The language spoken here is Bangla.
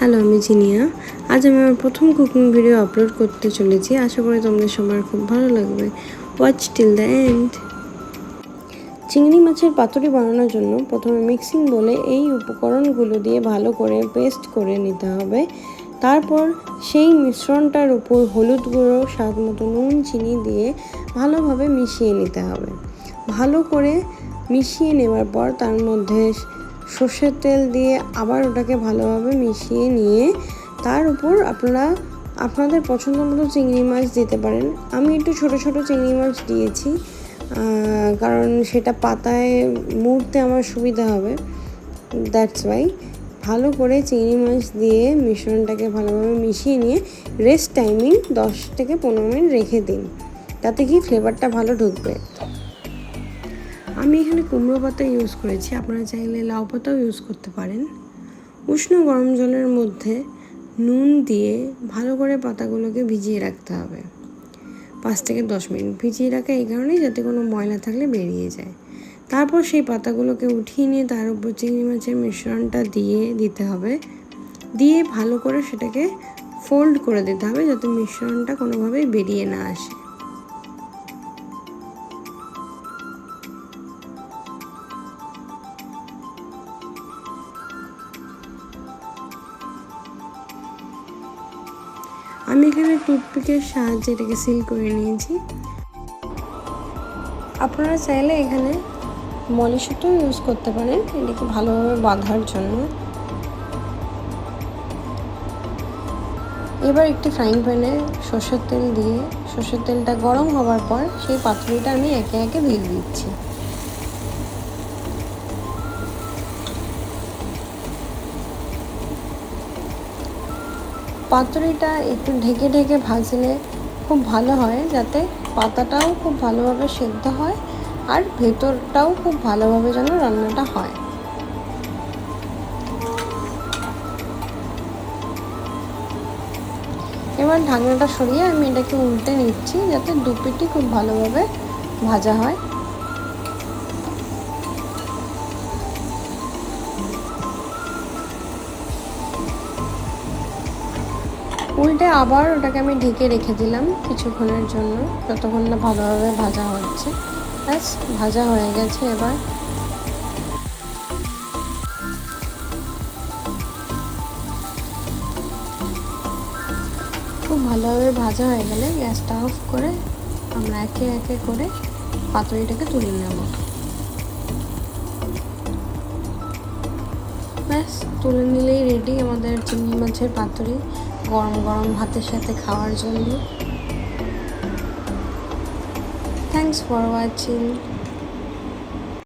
হ্যালো, আমি জিনিয়া। আজ আমি আমার প্রথম কুকিং ভিডিও আপলোড করতে চলেছি। আশা করি তোমাদের সবার খুব ভালো লাগবে। Watch till the end. চিংড়ি মাছের পাতুরি বানানোর জন্য প্রথমে মিক্সিং বলে এই উপকরণগুলো দিয়ে ভালো করে পেস্ট করে নিতে হবে। তারপর সেই মিশ্রণটার উপর হলুদ গুঁড়ো, স্বাদ মতো নুন, চিনি দিয়ে ভালোভাবে মিশিয়ে নিতে হবে। ভালো করে মিশিয়ে নেওয়ার পর তার মধ্যে সর্ষের তেল দিয়ে আবার ওটাকে ভালোভাবে মিশিয়ে নিয়ে তার উপর আপনারা আপনাদের পছন্দ মতো চিংড়ি মাছ দিতে পারেন। আমি একটু ছোট ছোট চিংড়ি মাছ দিয়েছি, কারণ সেটা পাতায় মুড়তে আমার সুবিধা হবে। দ্যাটস ওয়াই ভালো করে চিংড়ি মাছ দিয়ে মিশ্রণটাকে ভালোভাবে মিশিয়ে নিয়ে রেস্ট টাইমিং 10 থেকে 15 মিনিট রেখে দিন, তাতে কি ফ্লেভারটা ভালো ঢুকবে। আমি এখানে কুমড়ো পাতা ইউজ করেছি, আপনারা চাইলে লাউ পাতাও ইউজ করতে পারেন। উষ্ণ গরম জলের মধ্যে নুন দিয়ে ভালো করে পাতাগুলোকে ভিজিয়ে রাখতে হবে। 5 থেকে 10 মিনিট ভিজিয়ে রাখা এই কারণেই যাতে কোনো ময়লা থাকলে বেরিয়ে যায়। তারপর সেই পাতাগুলোকে উঠিয়ে নিয়ে তার উপর চিংড়ি মাছের মিশ্রণটা দিয়ে দিতে হবে। দিয়ে ভালো করে সেটাকে ফোল্ড করে দিতে হবে যাতে মিশ্রণটা কোনোভাবেই বেরিয়ে না আসে। আমি এখানে টুথপিকের সাহায্যে এটাকে সিল করে নিয়েছি। আপনারা চাইলে এখানে মলি সুতোও ইউজ করতে পারেন এটাকে ভালোভাবে বাঁধার জন্য। এবার একটি ফ্রাইং প্যানে সর্ষের তেল দিয়ে সর্ষের তেলটা গরম হওয়ার পর সেই পাতুরিটা আমি একে একে দিয়ে দিচ্ছি। পাতুরিটা একটু ঢেকে ঢেকে ভাজলে খুব ভালো হয়, যাতে পাতাটাও খুব ভালোভাবে সেদ্ধ হয় আর ভেতরটাও খুব ভালোভাবে যেন রান্নাটা হয়। এবার ঢাকনাটা সরিয়ে আমি এটাকে উল্টে নিচ্ছি যাতে দুপিটি খুব ভালোভাবে ভাজা হয়। উল্টে আবার ওটাকে আমি ঢেকে রেখে দিলাম কিছুক্ষণের জন্য, যতক্ষণ না ভালোভাবে ভাজা হচ্ছে। ব্যাস ভাজা হয়ে গেছে। এবার খুব ভালোভাবে ভাজা হয়ে গেলে গ্যাসটা অফ করে আমরা একে একে করে পাতুরিটাকে তুলে নেব। ব্যাস তুলে নিলেই রেডি আমাদের চিংড়ি মাছের পাতুরি, গরম গরম ভাতের সাথে খাওয়ার জন্য। Thanks for watching.